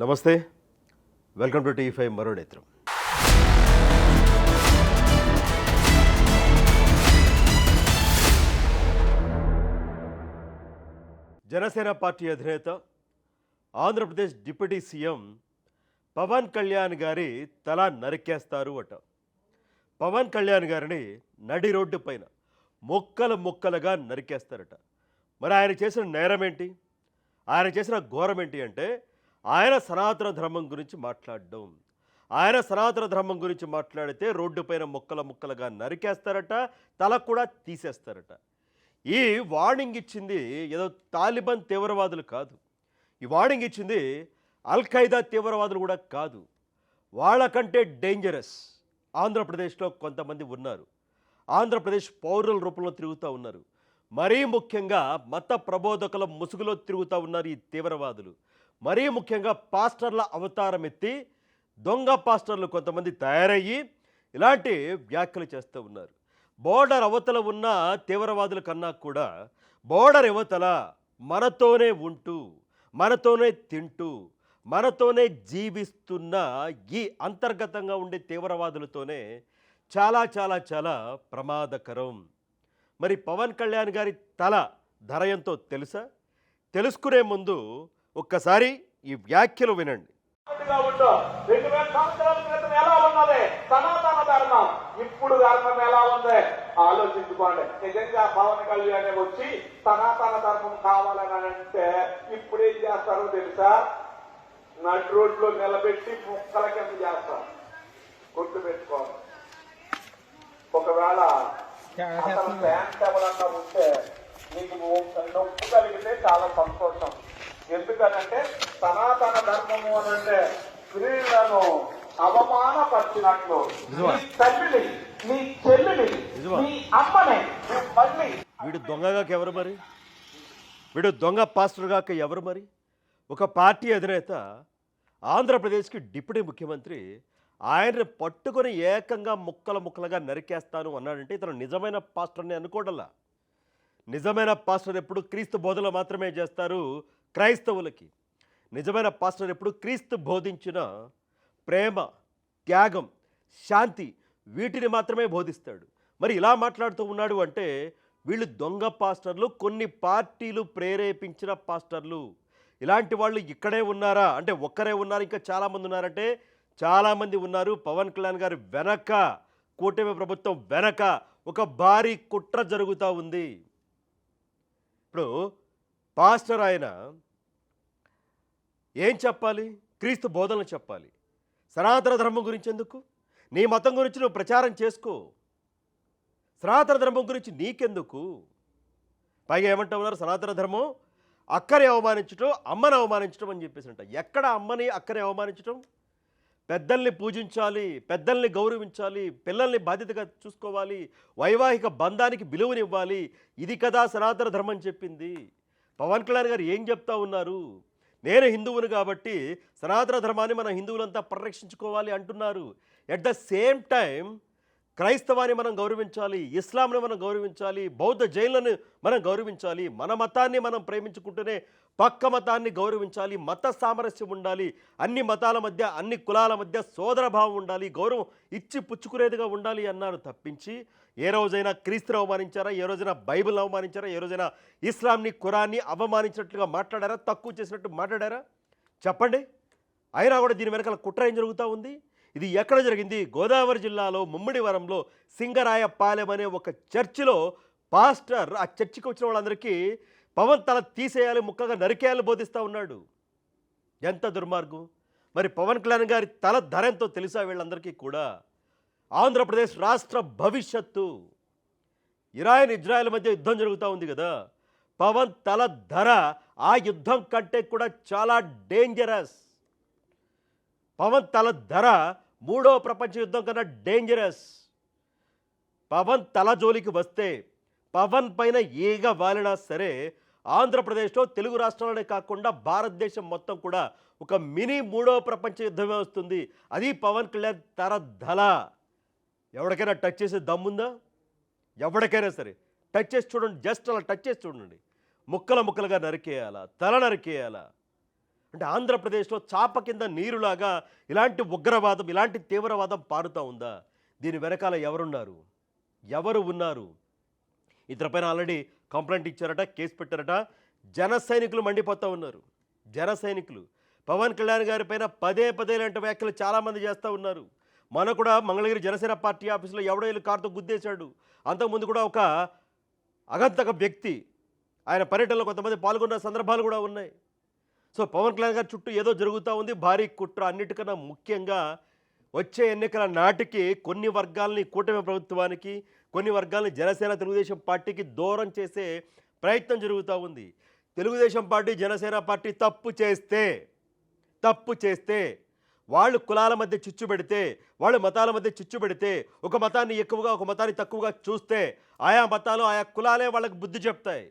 నమస్తే, welcome to టీ5 మరో నేత్రం. జనసేన పార్టీ అధినేత ఆంధ్రప్రదేశ్ డిప్యూటీ సీఎం పవన్ కళ్యాణ్ గారి తల నరికేస్తారు అట. పవన్ కళ్యాణ్ గారిని నడి రోడ్డు పైన ముక్కలు ముక్కలుగా నరికేస్తారట. మరి ఆయన చేసిన నేరం ఏంటి, ఆయన చేసిన ఘోరం ఏంటి అంటే ఆయన సనాతన ధర్మం గురించి మాట్లాడడం. ఆయన సనాతన ధర్మం గురించి మాట్లాడితే రోడ్డు పైన ముక్కలు ముక్కలుగా నరికేస్తారట, తల కూడా తీసేస్తారట. ఈ వార్నింగ్ ఇచ్చింది ఏదో తాలిబాన్ తీవ్రవాదులు కాదు, ఈ వార్నింగ్ ఇచ్చింది అల్-ఖైదా తీవ్రవాదులు కూడా కాదు. వాళ్ళకంటే డేంజరస్ ఆంధ్రప్రదేశ్లో కొంతమంది ఉన్నారు. ఆంధ్రప్రదేశ్ పౌరుల రూపంలో తిరుగుతూ ఉన్నారు. మరీ ముఖ్యంగా మత ప్రబోధకుల ముసుగులో తిరుగుతూ ఉన్నారు ఈ తీవ్రవాదులు. మరీ ముఖ్యంగా పాస్టర్ల అవతారం ఎత్తి దొంగ పాస్టర్లు కొంతమంది తయారయ్యి ఇలాంటి వ్యాఖ్యలు చేస్తూ ఉన్నారు. బోర్డర్ అవతల ఉన్న తీవ్రవాదుల కన్నా కూడా బోర్డర్ అవతల మనతోనే ఉంటూ, మనతోనే తింటూ, మనతోనే జీవిస్తున్న ఈ అంతర్గతంగా ఉండే తీవ్రవాదులతోనే చాలా చాలా చాలా ప్రమాదకరం. మరి పవన్ కళ్యాణ్ గారి తల ధర ఎంతో తెలుసా? తెలుసుకునే ముందు ఒక్కసారి ఈ వ్యాఖ్యలు వినండి. 2000 సంవత్సరాల క్రితం ఎలా ఉన్నది సనాతన ధర్మం, ఇప్పుడు ధర్మం ఎలా ఉంది ఆలోచించుకోండి. నిజంగా పవన్ కళ్యాణ్ వచ్చి సనాతన ధర్మం కావాలని అంటే ఇప్పుడు ఏం చేస్తారో తెలుసా? నడి రోడ్లో నిలబెట్టి ముక్కల కింద చేస్తారు. గుర్తు పెట్టుకోండి. ఒకవేళ అసలు ప్యాంట్ ఎవరన్నా ఉంటే మీకు నొప్పు కలిగితే చాలా సంతోషం. ఎందుకనంటే సనాతన ధర్మము అనంటే స్త్రీలను అవమానపరిచినట్లు నీ తల్లిని, నీ చెల్లిని, నీ అమ్మని మళ్ళీ వీడు దొంగగాక ఎవరు మరి? వీడు దొంగ పాస్టర్ గాక ఎవరు మరి? ఒక పార్టీ అధినేత, ఆంధ్రప్రదేశ్కి డిప్యూటీ ముఖ్యమంత్రి, ఆయన్ని పట్టుకొని ఏకంగా ముక్కలు ముక్కలుగా నరికేస్తాను అన్నాడంటే ఇతను నిజమైన పాస్టర్ని అనుకోవడంలా. నిజమైన పాస్టర్ ఎప్పుడు క్రీస్తు బోధనలు మాత్రమే చేస్తారు క్రైస్తవులకి. నిజమైన పాస్టర్ ఎప్పుడు క్రీస్తు బోధించిన ప్రేమ, త్యాగం, శాంతి వీటిని మాత్రమే బోధిస్తాడు. మరి ఇలా మాట్లాడుతూ ఉన్నాడు అంటే వీళ్ళు దొంగ పాస్టర్లు, కొన్ని పార్టీలు ప్రేరేపించిన పాస్టర్లు. ఇలాంటి వాళ్ళు ఇక్కడే ఉన్నారా అంటే ఒక్కరే ఉన్నారు, ఇంకా చాలామంది ఉన్నారంటే చాలామంది ఉన్నారు. పవన్ కళ్యాణ్ గారి వెనక, కూటమి ప్రభుత్వం వెనక ఒక భారీ కుట్ర జరుగుతూ ఉంది. ఇప్పుడు పాస్టర్ ఆయన ఏం చెప్పాలి? క్రీస్తు బోధనలు చెప్పాలి. సనాతన ధర్మం గురించి ఎందుకు? నీ మతం గురించి నువ్వు ప్రచారం చేసుకో. సనాతన ధర్మం గురించి నీకెందుకు? పైగా ఏమంటా ఉన్నారు? సనాతన ధర్మం అక్కని అవమానించడం, అమ్మని అవమానించడం అని చెప్పేసి అంట. ఎక్కడ అమ్మని అక్కని అవమానించడం? పెద్దల్ని పూజించాలి, పెద్దల్ని గౌరవించాలి, పిల్లల్ని బాధ్యతగా చూసుకోవాలి, వైవాహిక బంధానికి విలువనివ్వాలి. ఇది కదా సనాతన ధర్మం చెప్పింది. పవన్ కళ్యాణ్ గారు ఏం చెప్తా ఉన్నారు? నేను హిందువుని కాబట్టి సనాతన ధర్మాన్ని మన హిందువులంతా పరిరక్షించుకోవాలి అంటున్నారు. ఎట్ ద సేమ్ టైం క్రైస్తవాన్ని మనం గౌరవించాలి, ఇస్లాంని మనం గౌరవించాలి, బౌద్ధ జైన్లను మనం గౌరవించాలి, మన మతాన్ని మనం ప్రేమించుకుంటూనే పక్క మతాన్ని గౌరవించాలి, మత సామరస్యం ఉండాలి, అన్ని మతాల మధ్య, అన్ని కులాల మధ్య సోదరభావం ఉండాలి, గౌరవం ఇచ్చి పుచ్చుకునేదిగా ఉండాలి అన్నారు తప్పించి ఏ రోజైనా క్రీస్తుని అవమానించారా? ఏ రోజైనా బైబిల్ని అవమానించారా? ఏ రోజైనా ఇస్లాంని, ఖురాన్ని అవమానించినట్లుగా మాట్లాడారా? తక్కువ చేసినట్టు మాట్లాడారా? చెప్పండి. అయినా కూడా దీని వెనకాల కుట్ర ఏం జరుగుతూ ఉంది? ఇది ఎక్కడ జరిగింది? గోదావరి జిల్లాలో ముమ్మిడివరంలో సింగరాయపాలెం అనే ఒక చర్చిలో పాస్టర్ ఆ చర్చికి వచ్చిన వాళ్ళందరికీ పవన్ తల తీసేయాలి, ముక్కగా నరికేయాలని బోధిస్తూ ఉన్నాడు. ఎంత దుర్మార్గం! మరి పవన్ కళ్యాణ్ గారి తల ధర ఎంతో తెలుసా వీళ్ళందరికీ కూడా? ఆంధ్రప్రదేశ్ రాష్ట్ర భవిష్యత్తు. ఇజ్రాయెల్ మధ్య యుద్ధం జరుగుతూ ఉంది కదా, పవన్ తల ధర ఆ యుద్ధం కంటే కూడా చాలా డేంజరస్. పవన్ తల ధర మూడో ప్రపంచ యుద్ధం కన్నా డేంజరస్. పవన్ తల జోలికి వస్తే, పవన్ పైన ఈగ వాలినా సరే ఆంధ్రప్రదేశ్లో, తెలుగు రాష్ట్రాలనే కాకుండా భారతదేశం మొత్తం కూడా ఒక మినీ మూడో ప్రపంచ యుద్ధమే వస్తుంది. అది పవన్ కళ్యాణ్ తల ధల. ఎవరికైనా టచ్ చేసే దమ్ముందా? ఎవరికైనా సరే టచ్ చేసి చూడండి, జస్ట్ అలా టచ్ చేసి చూడండి. ముక్కల ముక్కలుగా నరికేయాలా, తల నరికేయాలా? అంటే ఆంధ్రప్రదేశ్లో చాప కింద నీరులాగా ఇలాంటి ఉగ్రవాదం, ఇలాంటి తీవ్రవాదం పారుతూ ఉందా? దీని వెనకాల ఎవరున్నారు? ఎవరు ఉన్నారు? ఇతనిపైన ఆల్రెడీ కంప్లైంట్ ఇచ్చారట, కేసు పెట్టారట. జన సైనికులు మండిపోతూ ఉన్నారు. జన సైనికులు పవన్ కళ్యాణ్ గారి పైన పదే పదే ఇలాంటి వ్యాఖ్యలు చాలామంది చేస్తూ ఉన్నారు. మన కూడా మంగళగిరి జనసేన పార్టీ ఆఫీసులో ఎవడో వీళ్ళు కారుతో గుద్దేశాడు. అంతకుముందు కూడా ఒక అగంతక వ్యక్తి ఆయన పర్యటనలో కొంతమంది పాల్గొన్న సందర్భాలు కూడా ఉన్నాయి. సో పవన్ కళ్యాణ్ గారి చుట్టూ ఏదో జరుగుతూ ఉంది, భారీ కుట్ర. అన్నిటికన్నా ముఖ్యంగా వచ్చే ఎన్నికల నాటికి కొన్ని వర్గాల్ని కూటమి ప్రభుత్వానికి, కొన్ని వర్గాల్ని జనసేన తెలుగుదేశం పార్టీకి దూరం చేసే ప్రయత్నం జరుగుతూ ఉంది. తెలుగుదేశం పార్టీ, జనసేన పార్టీ తప్పు చేస్తే వాళ్ళు కులాల మధ్య చిచ్చు పెడితే, వాళ్ళు మతాల మధ్య చిచ్చు పెడితే, ఒక మతాన్ని ఎక్కువగా ఒక మతాన్ని తక్కువగా చూస్తే ఆయా మతాలు ఆయా కులాలే వాళ్ళకి బుద్ధి చెప్తాయి,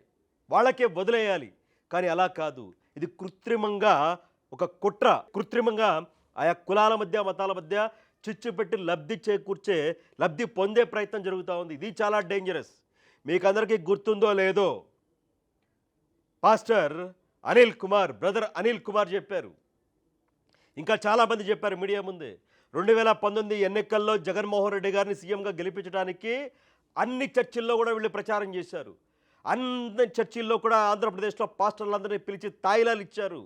వాళ్ళకే వదిలేయాలి. కానీ అలా కాదు. ఇది కృత్రిమంగా ఒక కుట్ర, కృత్రిమంగా ఆయా కులాల మధ్య మతాల మధ్య చిచ్చు పెట్టి లబ్ధి పొందే ప్రయత్నం జరుగుతూ ఉంది. ఇది చాలా డేంజరస్. మీకు అందరికీ గుర్తుందో లేదో, పాస్టర్ అనిల్ కుమార్, బ్రదర్ అనిల్ కుమార్ చెప్పారు. ఇంకా చాలామంది చెప్పారు మీడియా ముందే. 2019 ఎన్నికల్లో జగన్మోహన్ రెడ్డి గారిని సీఎంగా గెలిపించడానికి అన్ని చర్చిల్లో కూడా వీళ్ళు ప్రచారం చేశారు. అన్ని చర్చిల్లో కూడా ఆంధ్రప్రదేశ్లో పాస్టర్లందరినీ పిలిచి తాయిలాలు ఇచ్చారు.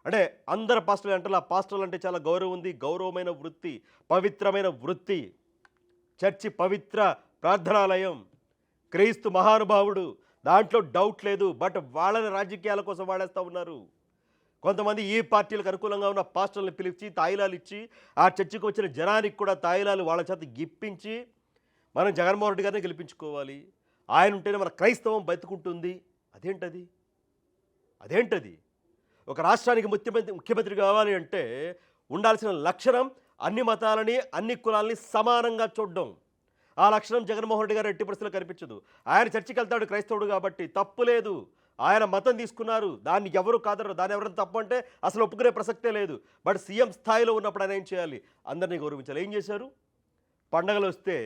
అంటే అందరు పాస్టర్లు అంటే, ఆ పాస్టర్లు అంటే చాలా గౌరవం ఉంది, గౌరవమైన వృత్తి, పవిత్రమైన వృత్తి. చర్చి పవిత్ర ప్రార్థనాలయం, క్రీస్తు మహానుభావుడు, దాంట్లో డౌట్ లేదు. బట్ వాళ్ళని రాజకీయాల కోసం వాడేస్తూ ఉన్నారు. కొంతమంది ఈ పార్టీలకు అనుకూలంగా ఉన్న పాస్టర్లను పిలిచి తాయిలాలు ఇచ్చి, ఆ చర్చికి వచ్చిన జనానికి కూడా తాయిలాలు వాళ్ళ చేత గిప్పించి, మనం జగన్మోహన్ రెడ్డి గారిని గెలిపించుకోవాలి, ఆయన ఉంటేనే మన క్రైస్తవం బతుకుంటుంది. అదేంటది? ఒక రాష్ట్రానికి ముఖ్యమంత్రి కావాలి అంటే ఉండాల్సిన లక్షణం అన్ని మతాలని, అన్ని కులాలని సమానంగా చూడడం. ఆ లక్షణం జగన్మోహన్ రెడ్డి గారు ఎట్టి పరిస్థితుల్లో కనిపించదు. ఆయన చర్చికి వెళ్తాడు, క్రైస్తవుడు కాబట్టి తప్పు లేదు. ఆయన మతం తీసుకున్నారు, దాన్ని ఎవరు కాదరు. దాన్ని ఎవరైనా తప్పు అంటే అసలు ఒప్పుకునే ప్రసక్తే లేదు. బట్ సీఎం స్థాయిలో ఉన్నప్పుడు ఆయన ఏం చేయాలి? అందరినీ గౌరవించాలి. ఏం చేశారు? పండగలు వస్తే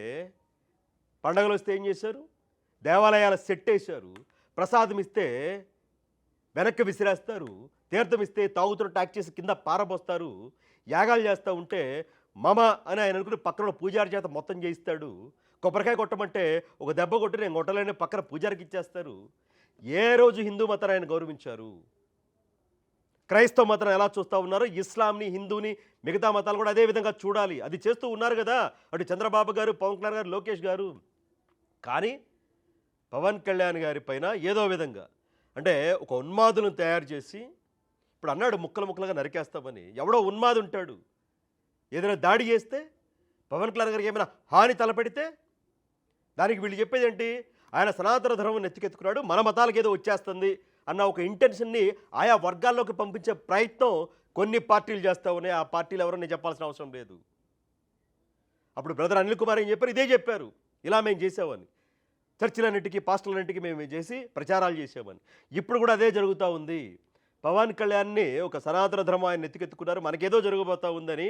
ఏం చేశారు? దేవాలయాల సెట్ వేశారు. ప్రసాదం ఇస్తే వెనక్కి విసిరేస్తారు, తీర్థం ఇస్తే తాగుతున్న ట్యాక్ చేసి కింద పారబోస్తారు. యాగాలు చేస్తూ ఉంటే మమ అని ఆయన అనుకుని పక్కన పూజారి చేత మొత్తం చేయిస్తాడు. కొబ్బరికాయ కొట్టమంటే ఒక దెబ్బ కొట్టి నేను కొట్టలేని పక్కన పూజారికి ఇచ్చేస్తారు. ఏ రోజు హిందూ మతాన్ని ఆయన గౌరవించారు? క్రైస్తవ మతం ఎలా చూస్తూ ఉన్నారు, ఇస్లాంని, హిందూని, మిగతా మతాలు కూడా అదే విధంగా చూడాలి. అది చేస్తూ ఉన్నారు కదా అటు చంద్రబాబు గారు, పవన్ కళ్యాణ్ గారు, లోకేష్ గారు. కానీ పవన్ కళ్యాణ్ గారి పైన ఏదో విధంగా అంటే ఒక ఉన్మాదులను తయారు చేసి, ఇప్పుడు అన్నాడు ముక్కలుగా నరికేస్తామని. ఎవడో ఉన్మాదు ఉంటాడు, ఏదైనా దాడి చేస్తే, పవన్ కళ్యాణ్ గారికి ఏమైనా హాని తలపెడితే దానికి వీళ్ళు చెప్పేది ఏంటి? ఆయన సనాతన ధర్మం నెత్తికెత్తుకున్నాడు, మన మతాలకు ఏదో వచ్చేస్తుంది అన్న ఒక ఇంటెన్షన్ని ఆయా వర్గాల్లోకి పంపించే ప్రయత్నం కొన్ని పార్టీలు చేస్తూ ఉన్నాయి. ఆ పార్టీలు ఎవరో నేను చెప్పాల్సిన అవసరం లేదు. అప్పుడు బ్రదర్ అనిల్ కుమార్ ఏం చెప్పారు? ఇదే చెప్పారు, ఇలా మేము చేసామని. చర్చిలన్నింటికి, పాస్టర్లన్నింటికి మేము చేసి ప్రచారాలు చేసామని. ఇప్పుడు కూడా అదే జరుగుతూ ఉంది. పవన్ కళ్యాణ్ని ఒక సనాతన ధర్మం ఆయన నెత్తికెత్తుకున్నారు, మనకేదో జరగబోతూ ఉందని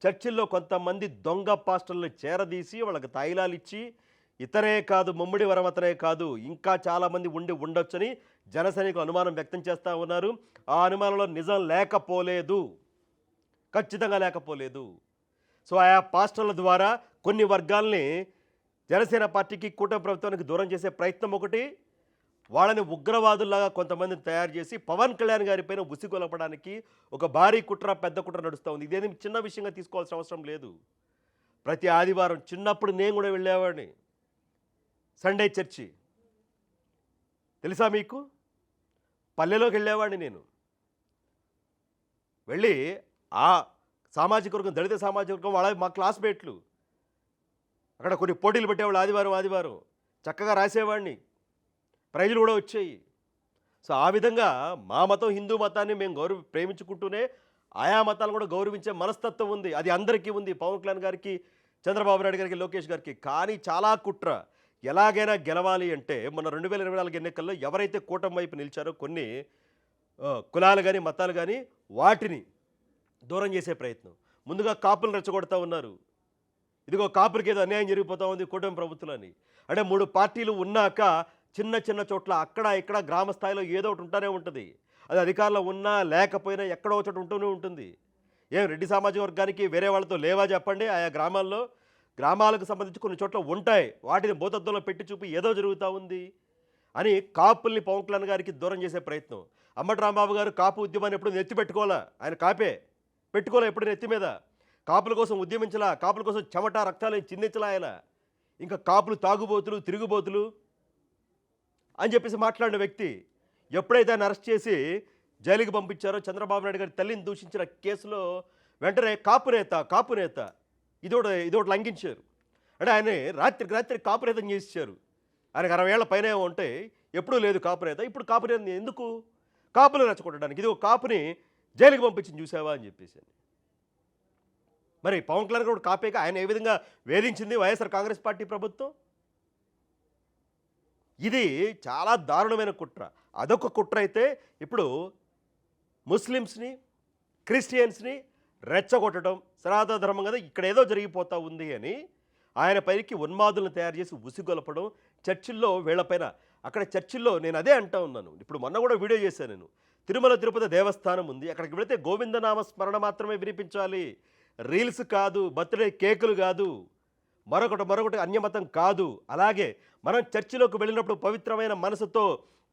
చర్చిల్లో కొంతమంది దొంగ పాస్టర్లను చేరదీసి వాళ్ళకి తాయిలాలు ఇచ్చి, ఇతనే కాదు, ముమ్మిడి వరమతనే కాదు, ఇంకా చాలామంది ఉండొచ్చని జనసైనికులు అనుమానం వ్యక్తం చేస్తూ ఉన్నారు. ఆ అనుమానంలో నిజం లేకపోలేదు, ఖచ్చితంగా లేకపోలేదు. సో ఆయా పాస్టర్ల ద్వారా కొన్ని వర్గాల్ని జనసేన పార్టీకి, కూటమి ప్రభుత్వానికి దూరం చేసే ప్రయత్నం ఒకటి, వాళ్ళని ఉగ్రవాదుల్లాగా కొంతమందిని తయారు చేసి పవన్ కళ్యాణ్ గారి పైన ఉసిగొలపడానికి ఒక భారీ కుట్ర, పెద్ద కుట్ర నడుస్తూ ఉంది. ఇదేమి చిన్న విషయంగా తీసుకోవాల్సిన అవసరం లేదు. ప్రతి ఆదివారం చిన్నప్పుడు నేను కూడా వెళ్ళేవాడిని సండే చర్చి, తెలుసా మీకు? పల్లెలోకి వెళ్ళేవాడిని నేను. వెళ్ళి ఆ సామాజిక వర్గం, దళిత సామాజిక వర్గం వాళ్ళ మా క్లాస్మేట్లు అక్కడ కొన్ని పోటీలు పెట్టేవాళ్ళు. ఆదివారం చక్కగా రాసేవాడిని, ప్రైజులు కూడా వచ్చాయి. సో ఆ విధంగా మా మతం, హిందూ మతాన్ని మేము ప్రేమించుకుంటూనే ఆయా మతాలను కూడా గౌరవించే మనస్తత్వం ఉంది. అది అందరికీ ఉంది, పవన్ కళ్యాణ్ గారికి, చంద్రబాబు నాయుడు గారికి, లోకేష్ గారికి. కానీ చాలా కుట్ర. ఎలాగైనా గెలవాలి అంటే మన 2024 ఎన్నికల్లో ఎవరైతే కూటమి వైపు నిలిచారో కొన్ని కులాలు కానీ, మతాలు కానీ, వాటిని దూరం చేసే ప్రయత్నం. ముందుగా కాపులను రెచ్చగొడతా ఉన్నారు. ఇదిగో కాపులకి ఏదో అన్యాయం జరిగిపోతూ ఉంది కూటమి ప్రభుత్వాలని. అంటే 3 పార్టీలు ఉన్నాక చిన్న చోట్ల అక్కడ ఇక్కడ గ్రామ స్థాయిలో ఏదో ఒకటి ఉంటానే ఉంటుంది. అది అధికారంలో ఉన్నా లేకపోయినా ఎక్కడో చోట ఉంటూనే ఉంటుంది. ఏం రెడ్డి సామాజిక వర్గానికి వేరే వాళ్ళతో లేవా చెప్పండి? ఆయా గ్రామాల్లో గ్రామాలకు సంబంధించి కొన్ని చోట్ల ఉంటాయి. వాటిని భూతద్దంలో పెట్టి చూపి ఏదో జరుగుతూ ఉంది అని కాపుల్ని పవన్ కళ్యాణ్ గారికి దూరం చేసే ప్రయత్నం. అంబటి రాంబాబు గారు కాపు ఉద్యమాన్ని ఎప్పుడు నెత్తి పెట్టుకోవాలా? ఆయన కాపే పెట్టుకోలే ఎప్పుడు నెత్తి మీద. కాపుల కోసం ఉద్యమించలా, కాపుల కోసం చెమట రక్తాలు చిందించలా ఆయన. ఇంకా కాపులు తాగుబోతులు తిరుగుబోతులు అని చెప్పేసి మాట్లాడిన వ్యక్తి ఎప్పుడైతే ఆయన అరెస్ట్ చేసి జైలుకి పంపించారో, చంద్రబాబు నాయుడు గారి తల్లిని దూషించిన కేసులో వెంటనే కాపునేత ఇదోటి లంఘించారు. అంటే ఆయన రాత్రి కాపునేతం చేసేసారు. ఆయనకు 60 ఏళ్ల పైన ఉంటే ఎప్పుడూ లేదు కాపునేత. ఇప్పుడు కాపునేత ఎందుకు? కాపులు రెచ్చగొట్టడానికి. ఇది ఒక కాపుని జైలుకి పంపించింది చూసావా అని చెప్పేసి. మరి పవన్ కళ్యాణ్ కూడా కాపేక ఆయన ఏ విధంగా వేధించింది వైఎస్ఆర్ కాంగ్రెస్ పార్టీ ప్రభుత్వం? ఇది చాలా దారుణమైన కుట్ర. అదొక కుట్ర అయితే ఇప్పుడు ముస్లిమ్స్ని క్రిస్టియన్స్ని రెచ్చగొట్టడం సనాతన ధర్మం కదా ఇక్కడ ఏదో జరిగిపోతూ ఉంది అని ఆయన పైకి ఉన్మాదులను తయారు చేసి ఉసిగొలపడం. చర్చిల్లో వీళ్ళపైన అక్కడ చర్చిల్లో నేను అదే అంటా ఉన్నాను. ఇప్పుడు మొన్న కూడా వీడియో చేశాను నేను. తిరుమల తిరుపతి దేవస్థానం ఉంది, అక్కడికి వెళితే గోవిందనామ స్మరణ మాత్రమే వినిపించాలి. రీల్స్ కాదు, బర్త్డే కేకులు కాదు, మరొకటి అన్యమతం కాదు. అలాగే మనం చర్చిలోకి వెళ్ళినప్పుడు పవిత్రమైన మనసుతో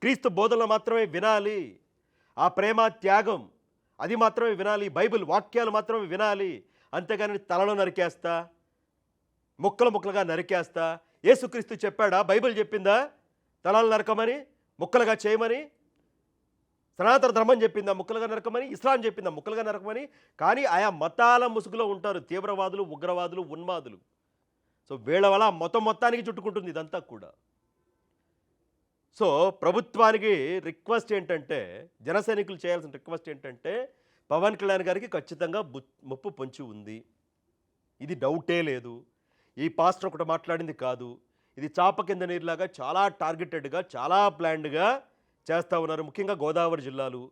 క్రీస్తు బోధనలు మాత్రమే వినాలి. ఆ ప్రేమ త్యాగం అది మాత్రమే వినాలి. బైబిల్ వాక్యాలు మాత్రమే వినాలి. అంతేగాని తలలో నరికేస్తా, ముక్కలుగా నరికేస్తా. యేసుక్రీస్తు చెప్పాడా? బైబిల్ చెప్పిందా తలలు నరకమని, ముక్కలుగా చేయమని? సనాతన ధర్మం చెప్పిందా ముక్కలుగా నరకమని? ఇస్లాం చెప్పిందా ముక్కలుగా నరకమని? కానీ ఆయా మతాల ముసుగులో ఉంటారు తీవ్రవాదులు, ఉగ్రవాదులు, ఉన్మాదులు. సో వీళ్ళ వల్ల మొత్తానికి చుట్టుకుంటుంది ఇదంతా కూడా. సో ప్రభుత్వానికి రిక్వెస్ట్ ఏంటంటే, జనసైనికులు చేయాల్సిన రిక్వెస్ట్ ఏంటంటే, పవన్ కళ్యాణ్ గారికి ఖచ్చితంగా ముప్పు పొంచి ఉంది, ఇది డౌటే లేదు. ఈ పాస్టర్ ఒకటి మాట్లాడింది కాదు, ఇది చాప కింద నీరులాగా చాలా టార్గెటెడ్గా చాలా ప్లాన్డ్గా చేస్తూ ఉన్నారు. ముఖ్యంగా గోదావరి జిల్లాలు,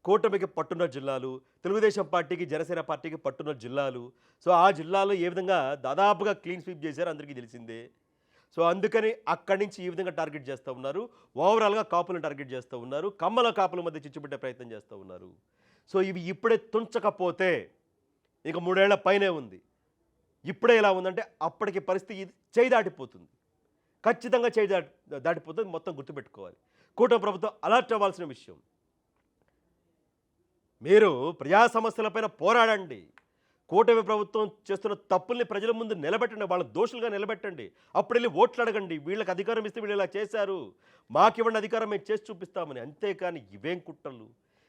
కూటమికి పట్టున్న జిల్లాలు, తెలుగుదేశం పార్టీకి జనసేన పార్టీకి పట్టున్న జిల్లాలు. సో ఆ జిల్లాలో ఏ విధంగా దాదాపుగా క్లీన్ స్వీప్ చేశారో అందరికీ తెలిసిందే. సో అందుకని అక్కడి నుంచి ఈ విధంగా టార్గెట్ చేస్తూ ఉన్నారు. ఓవరాల్గా కాపులను టార్గెట్ చేస్తూ ఉన్నారు. కమ్మల కాపుల మధ్య చిచ్చుపెట్టే ప్రయత్నం చేస్తూ ఉన్నారు. సో ఇవి ఇప్పుడే తుంచకపోతే ఇక 3 ఏళ్ల పైనే ఉంది. ఇప్పుడే ఎలా ఉందంటే అప్పటికి పరిస్థితి చేయి దాటిపోతుంది. ఖచ్చితంగా చేయి దాటిపోతుంది. మొత్తం గుర్తుపెట్టుకోవాలి. కూటమి ప్రభుత్వం అలర్ట్ అవ్వాల్సిన విషయం. మీరు ప్రజా సమస్యలపైన పోరాడండి. కూటమి ప్రభుత్వం చేస్తున్న తప్పుల్ని ప్రజల ముందు నిలబెట్టండి, వాళ్ళ దోషులుగా నిలబెట్టండి. అప్పుడు వెళ్ళి ఓట్లు అడగండి. వీళ్ళకి అధికారం ఇస్తే వీళ్ళు ఇలా చేశారు, మాకివ్వండి అధికారం మేము చేసి చూపిస్తామని. అంతేకాని ఇవేం కుట్రలు,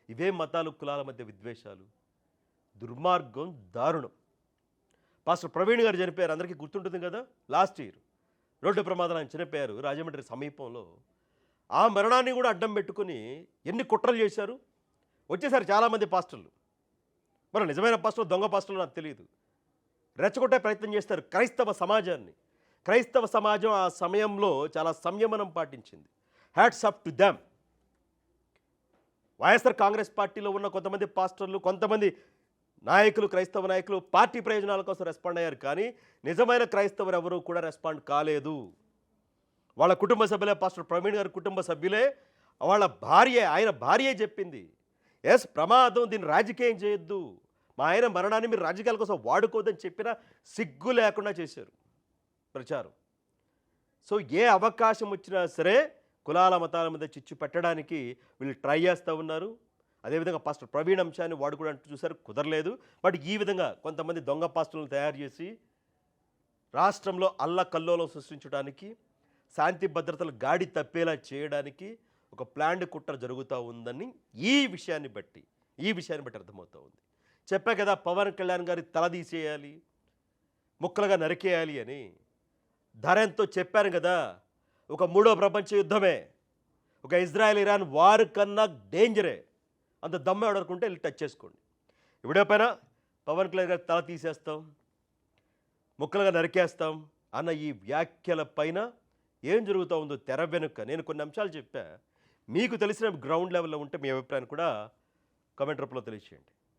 ఇవేం మతాలు కులాల మధ్య విద్వేషాలు, దుర్మార్గం, దారుణం. పాస్టర్ ప్రవీణ్ గారు చనిపోయారు, అందరికీ గుర్తుంటుంది కదా. లాస్ట్ ఇయర్ రోడ్డు ప్రమాదాలు ఆయన చనిపోయారు రాజమండ్రి సమీపంలో. ఆ మరణాన్ని కూడా అడ్డం పెట్టుకుని ఎన్ని కుట్రలు చేశారు. వచ్చేసారు చాలామంది పాస్టర్లు. మరి నిజమైన పాస్టర్లు దొంగ పాస్టర్లు నాకు తెలియదు. రెచ్చగొట్టే ప్రయత్నం చేస్తారు క్రైస్తవ సమాజాన్ని. క్రైస్తవ సమాజం ఆ సమయంలో చాలా సంయమనం పాటించింది. Hats off to them. YSR Congress పార్టీలో ఉన్న కొంతమంది పాస్టర్లు, కొంతమంది నాయకులు, క్రైస్తవ నాయకులు పార్టీ ప్రయోజనాల కోసం రెస్పాండ్ అయ్యారు. కానీ నిజమైన క్రైస్తవులు ఎవరూ కూడా రెస్పాండ్ కాలేదు. వాళ్ళ కుటుంబ సభ్యులే, పాస్టర్ ప్రవీణ్ గారి కుటుంబ సభ్యులే, వాళ్ళ ఆయన భార్యే చెప్పింది, ఎస్ ప్రమాదం, దీన్ని రాజకీయం చేయొద్దు, మా ఆయన మరణాన్ని మీరు రాజకీయాల కోసం వాడుకోవద్దని చెప్పినా సిగ్గు లేకుండా చేశారు ప్రచారం. సో ఏ అవకాశం వచ్చినా సరే కులాల మతాల మీద చిచ్చు పెట్టడానికి వీళ్ళు ట్రై చేస్తూ ఉన్నారు. అదేవిధంగా పాస్టర్ ప్రవీణ్ అంశాన్ని వాడుకోవడానికి చూశారు, కుదరలేదు. బట్ ఈ విధంగా కొంతమంది దొంగ పాస్టర్లను తయారు చేసి రాష్ట్రంలో అల్లకల్లోలం సృష్టించడానికి, శాంతి భద్రతలు గాడి తప్పేలా చేయడానికి ఒక ప్లాన్డ్ కుట్ర జరుగుతూ ఉందని ఈ విషయాన్ని బట్టి అర్థమవుతూ ఉంది. చెప్పా కదా పవన్ కళ్యాణ్ గారి తల తీసేయాలి, ముక్కలుగా నరికేయాలి అని. ధరంతో చెప్పాను కదా, ఒక 3వ ప్రపంచ యుద్ధమే, ఒక ఇజ్రాయెల్ ఇరాన్ వార్ కన్నా డేంజరే. అంత దమ్ము ఎవడనుకుంటే వెళ్ళి టచ్ చేసుకోండి. ఇవిడే పైన పవన్ కళ్యాణ్ గారి తల తీసేస్తాం, ముక్కలుగా నరికేస్తాం అన్న ఈ వ్యాఖ్యల పైన ఏం జరుగుతూ ఉందో తెర వెనుక నేను కొన్ని అంశాలు చెప్పా. మీకు తెలిసిన గ్రౌండ్ లెవెల్లో ఉంటే మీ అభిప్రాయాన్ని కూడా కామెంట్ రూపంలో తెలియజేయండి.